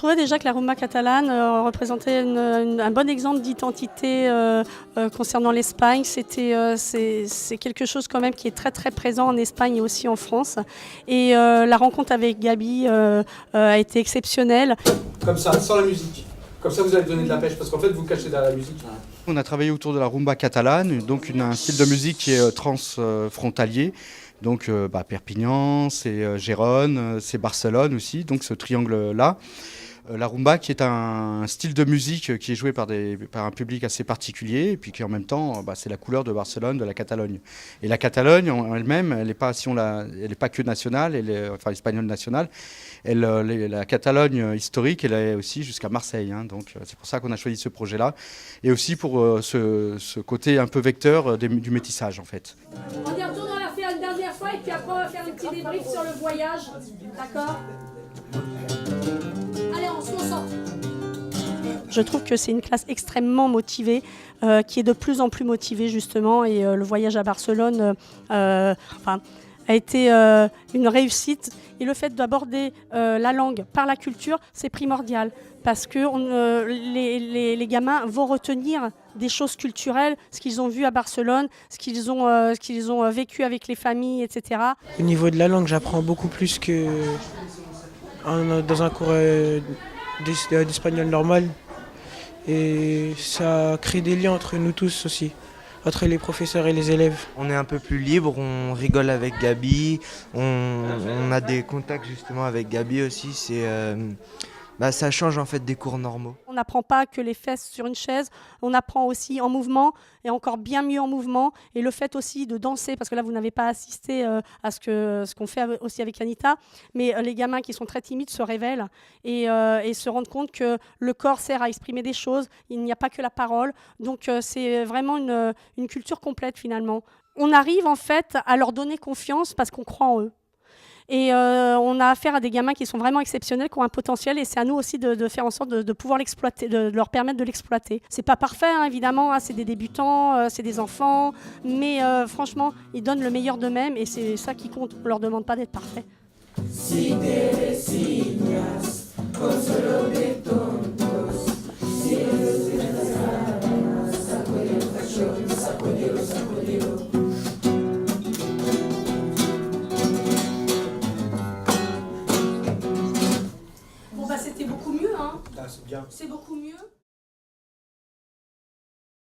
trouvais déjà que la rumba catalane représentait un bon exemple d'identité concernant l'Espagne. C'est quelque chose quand même qui est très très présent en Espagne et aussi en France. Et la rencontre avec Gabi a été exceptionnelle. Comme ça, sans la musique. Comme ça, vous allez donner de la pêche, parce qu'en fait, vous cachez derrière la musique. On a travaillé autour de la rumba catalane, donc un style de musique qui est transfrontalier. Donc Perpignan, c'est Gérone, c'est Barcelone aussi, donc ce triangle-là. La rumba qui est un style de musique qui est joué par un public assez particulier et puis qui en même temps c'est la couleur de Barcelone, de la Catalogne. Et la Catalogne en elle-même, elle n'est pas, elle est pas que nationale, enfin espagnole nationale. La Catalogne historique, elle est aussi jusqu'à Marseille. Hein, donc c'est pour ça qu'on a choisi ce projet-là. Et aussi pour ce côté un peu vecteur du métissage en fait. On y retourne, on l'a fait une dernière fois et puis après on va faire un petit débrief sur le voyage. D'accord ? Allez, on se concentre. Je trouve que c'est une classe extrêmement motivée, qui est de plus en plus motivée justement. Et le voyage à Barcelone a été une réussite. Et le fait d'aborder la langue par la culture, c'est primordial. Parce que les gamins vont retenir des choses culturelles, ce qu'ils ont vu à Barcelone, ce qu'ils ont vécu avec les familles, etc. Au niveau de la langue, j'apprends beaucoup plus que dans un cours d'espagnol normal. Et ça crée des liens entre nous tous aussi, entre les professeurs et les élèves. On est un peu plus libre, on rigole avec Gabi, on a des contacts justement avec Gabi aussi. Ça change en fait des cours normaux. On n'apprend pas que les fesses sur une chaise, on apprend aussi en mouvement et encore bien mieux en mouvement. Et le fait aussi de danser, parce que là vous n'avez pas assisté à ce qu'on fait aussi avec Anita, mais les gamins qui sont très timides se révèlent et se rendent compte que le corps sert à exprimer des choses, il n'y a pas que la parole. Donc c'est vraiment une culture complète finalement. On arrive en fait à leur donner confiance parce qu'on croit en eux. Et on a affaire à des gamins qui sont vraiment exceptionnels, qui ont un potentiel, et c'est à nous aussi de faire en sorte de pouvoir l'exploiter, de leur permettre de l'exploiter. C'est pas parfait, hein, évidemment, hein, c'est des débutants, c'est des enfants, mais franchement, ils donnent le meilleur d'eux-mêmes et c'est ça qui compte. On leur demande pas d'être parfaits. C'était beaucoup mieux, hein ? Ah, c'est bien. C'est beaucoup mieux.